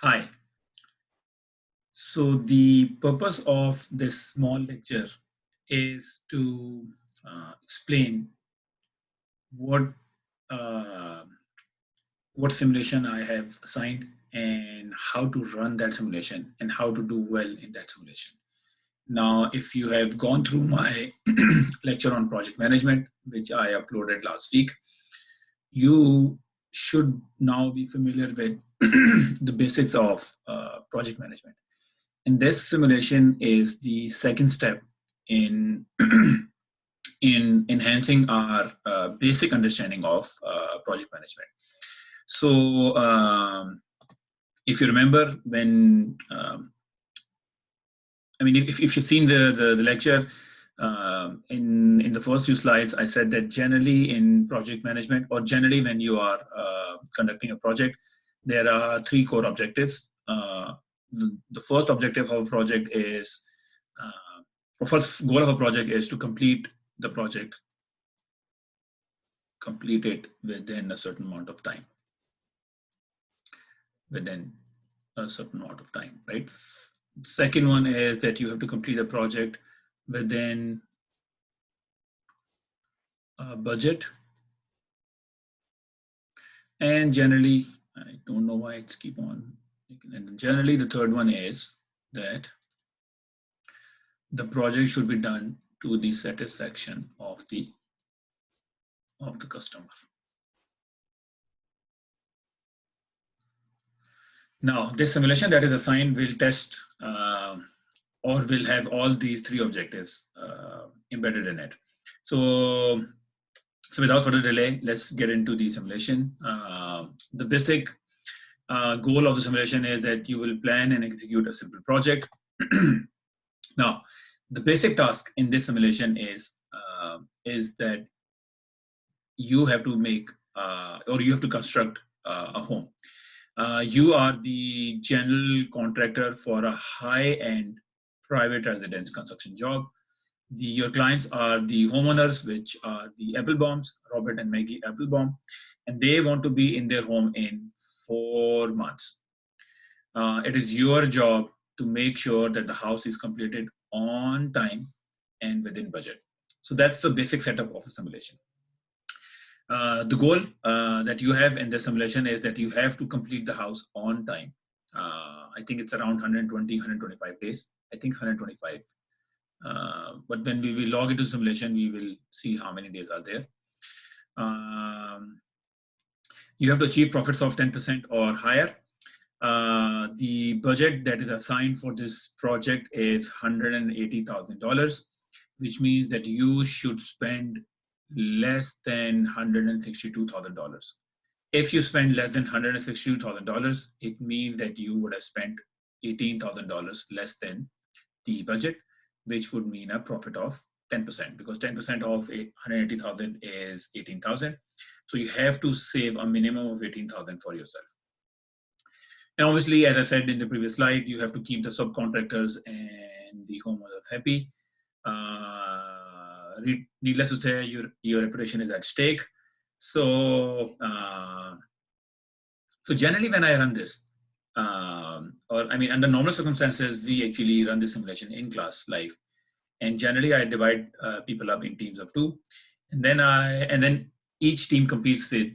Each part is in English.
Hi. So the purpose of this small lecture is to explain what uh, what simulation I have assigned and how to run that simulation and how to do well in that simulation. Now, if you have gone through my lecture on project management, which I uploaded last week, you should now be familiar with the basics of project management. And this simulation is the second step in in enhancing our basic understanding of project management. So, if you remember, when if you've seen the lecture in the first few slides, I said that generally in project management, or generally when you are conducting a project, there are three core objectives. The first objective of a project is the first goal of a project is to complete the project, complete it within a certain amount of time. Within a certain amount of time, right? Second one is that you have to complete the project within a budget. And generally, I don't know why it's keep on. And generally, the third one is that the project should be done to the satisfaction of the customer. Now, this simulation that is assigned will test or will have all these three objectives embedded in it. So without further delay, let's get into the simulation. The basic goal of the simulation is that you will plan and execute a simple project. Now, the basic task in this simulation is that you have to make or you have to construct a home. You are the general contractor for a high-end private residence construction job. Your clients are the homeowners, which are the Applebaums, Robert and Maggie Applebaum, and they want to be in their home in 4 months. It is your job to make sure that the house is completed on time and within budget. So that's the basic setup of a simulation. The goal that you have in the simulation is that you have to complete the house on time. I think it's around 120, 125 days. I think it's 125. But when we will log into simulation, we will see how many days are there. You have to achieve profits of 10% or higher. The budget that is assigned for this project is $180,000, which means that you should spend less than $162,000. If you spend less than $162,000, it means that you would have spent $18,000 less than the budget, which would mean a profit of 10%, because 10% of 180,000 is 18,000. So you have to save a minimum of 18,000 for yourself. And obviously, as I said in the previous slide, you have to keep the subcontractors and the homeowners happy. Needless to say, your reputation is at stake. So, so generally, when I run this, under normal circumstances, we actually run this simulation in class live, and generally I divide people up in teams of 2, and then each team competes with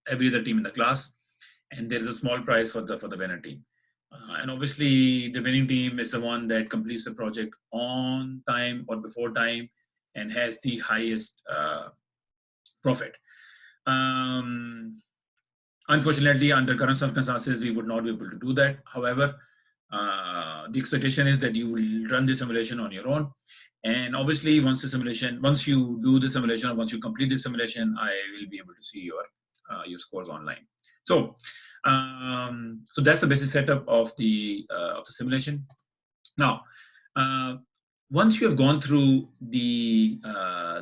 every other team in the class, and there's a small prize for the winner team. And obviously, the winning team is the one that completes the project on time or before time and has the highest profit. Unfortunately, under current circumstances, we would not be able to do that. However, the expectation is that you will run the simulation on your own. And obviously, once you do the simulation, or once you complete the simulation, I will be able to see your scores online. So that's the basic setup of the simulation. Now, once you have gone through the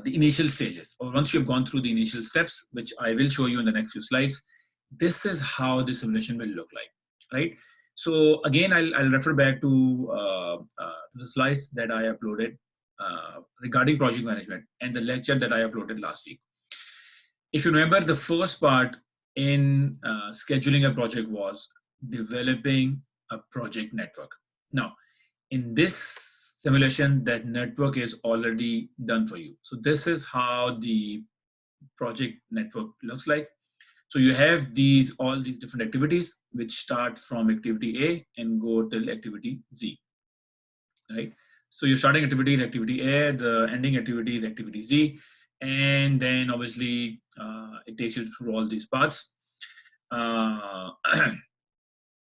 initial stages, or once you have gone through the initial steps, which I will show you in the next few slides, this is how the simulation will look like, right? So again, I'll refer back to the slides that I uploaded regarding project management and the lecture that I uploaded last week. If you remember, the first part in scheduling a project was developing a project network. Now, in this simulation, that network is already done for you. So this is how the project network looks like. So you have all these different activities which start from activity A and go till activity Z, right? So your starting activity is activity A, the ending activity is activity Z, and then obviously it takes you through all these paths. Uh,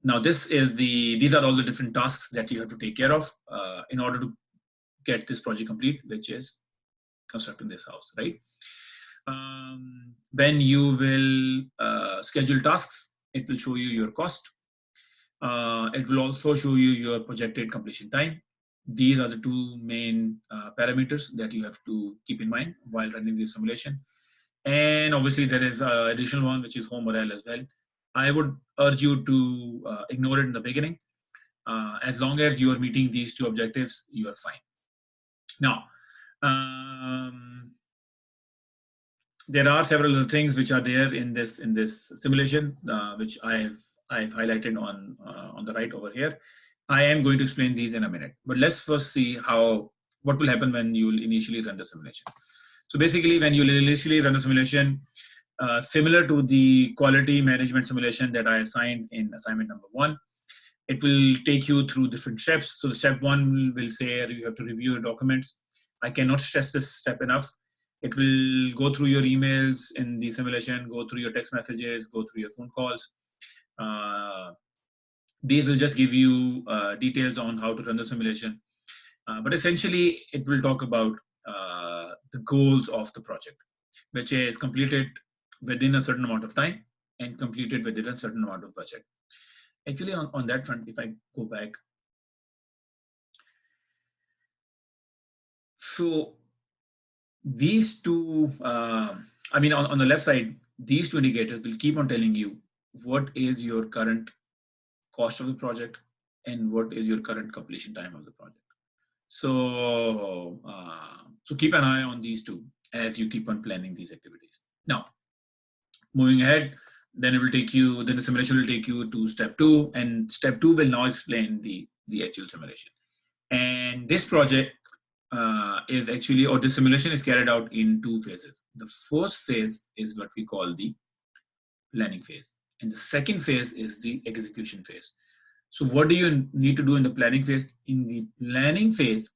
now these are all the different tasks that you have to take care of in order to get this project complete, which is constructing this house, right? Then you will schedule tasks. It will show you your cost. It will also show you your projected completion time. These are the two main parameters that you have to keep in mind while running the simulation. And obviously there is an additional one, which is home morale as well. I would urge you to ignore it in the beginning. As long as you are meeting these two objectives, you are fine. Now, there are several other things which are there in this simulation, which I've highlighted on the right over here. I am going to explain these in a minute, but let's first see what will happen when you will initially run the simulation. So basically, when you initially run the simulation, similar to the quality management simulation that I assigned in assignment number 1, it will take you through different steps. So the step 1 will say you have to review your documents. I cannot stress this step enough. It will go through your emails in the simulation, go through your text messages, go through your phone calls. These will just give you details on how to run the simulation. But essentially, it will talk about the goals of the project, which is completed within a certain amount of time and completed within a certain amount of budget. Actually, on that front, if I go back, so these two, I mean, on the left side, these two indicators will keep on telling you what is your current cost of the project and what is your current completion time of the project. So, so keep an eye on these two as you keep on planning these activities. Now, moving ahead, then the simulation will take you to step 2, and step 2 will now explain the actual simulation. And this project is actually, or the simulation is carried out in 2 phases. The first phase is what we call the planning phase, and the second phase is the execution phase. So what do you need to do in the planning phase? In the planning phase,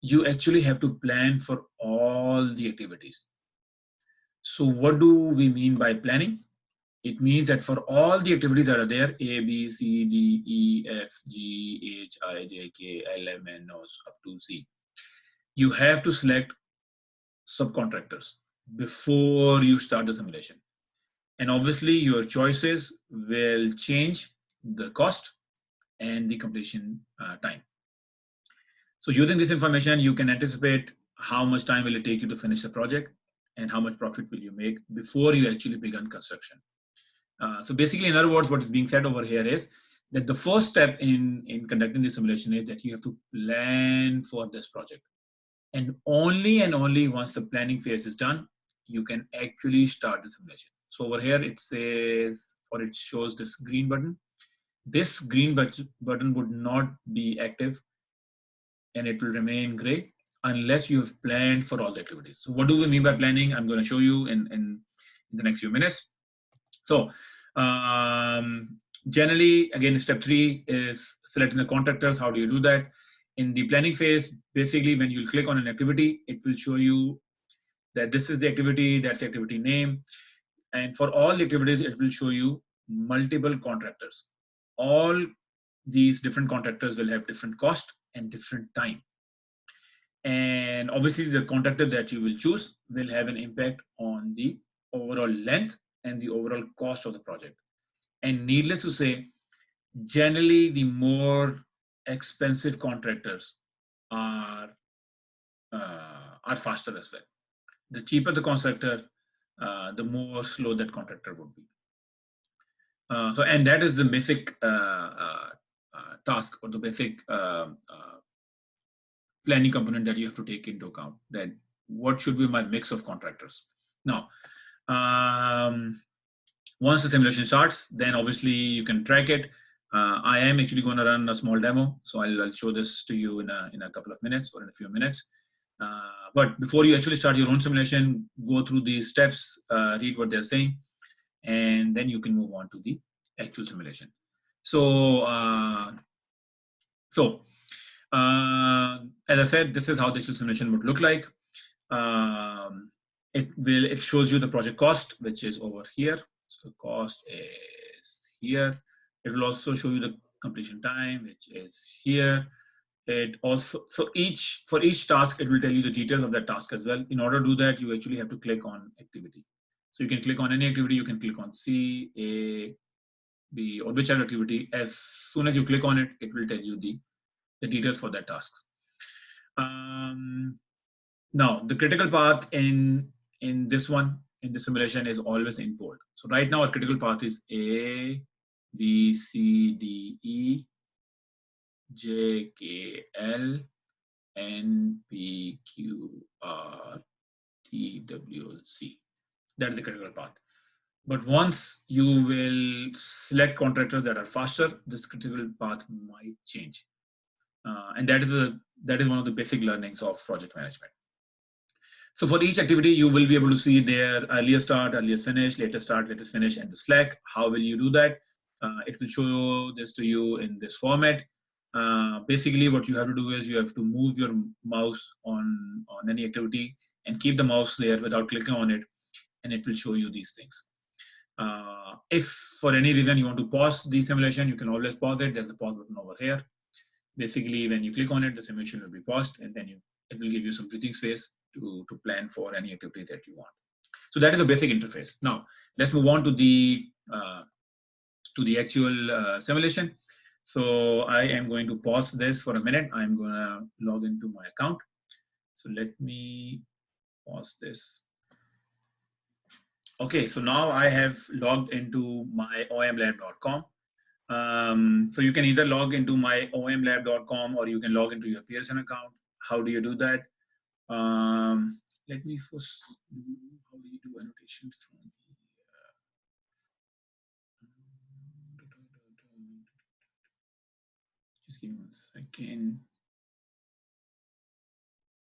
you actually have to plan for all the activities. So what do we mean by planning? It means that for all the activities that are there, A, B, C, D, E, F, G, H, I, J, K, L, M, N, O, up to Z, you have to select subcontractors before you start the simulation. And obviously your choices will change the cost and the completion time. So using this information, you can anticipate how much time will it take you to finish the project and how much profit will you make before you actually begin construction. So basically, in other words, what is being said over here is that the first step in conducting the simulation is that you have to plan for this project. And only once the planning phase is done, you can actually start the simulation. So over here, it says, or it shows this green button. This green button would not be active and it will remain gray unless you have planned for all the activities. So what do we mean by planning? I'm going to show you in the next few minutes. So generally, again, step 3 is selecting the contractors. How do you do that? In the planning phase, basically, when you click on an activity, it will show you that this is the activity, that's the activity name. And for all the activities, it will show you multiple contractors. All these different contractors will have different cost and different time. And obviously, the contractor that you will choose will have an impact on the overall length and the overall cost of the project. And needless to say, generally the more expensive contractors are faster as well. The cheaper the contractor, the more slow that contractor would be. And that is the basic task or the basic planning component that you have to take into account. That what should be my mix of contractors. Now, once the simulation starts, then obviously you can track it. I am actually going to run a small demo, so I'll show this to you in a couple of minutes or in a few minutes. But before you actually start your own simulation, go through these steps, read what they're saying, and then you can move on to the actual simulation. So, as I said, this is how the actual simulation would look like. It shows you the project cost, which is over here. So cost is here. It will also show you the completion time, which is here. It also, for each task, it will tell you the details of that task as well. In order to do that, you actually have to click on activity. So you can click on any activity. You can click on C, A, B, or whichever activity. As soon as you click on it, it will tell you the details for that task. Now, the critical path in this one, in the simulation, is always import. So right now, our critical path is A, B, C, D, E, J, K, L, N, P, Q, R, T, W, C. That is the critical path. But once you will select contractors that are faster, this critical path might change. And that is one of the basic learnings of project management. So for each activity, you will be able to see their earlier start, earlier finish, later start, latest finish, and the slack. How will you do that? It will show this to you in this format. Basically, what you have to do is you have to move your mouse on any activity and keep the mouse there without clicking on it, and it will show you these things. If for any reason you want to pause the simulation, you can always pause it. There's a pause button over here. Basically, when you click on it, the simulation will be paused, and then it will give you some breathing space to plan for any activity that you want. So that is a basic interface. Now, let's move on to the actual simulation. So I am going to pause this for a minute. I'm going to log into my account. So let me pause this. Okay, so now I have logged into my omlab.com. So you can either log into my omlab.com or you can log into your Pearson account. How do you do that? Let me first do, how do you do annotations from the, just give me 1 second.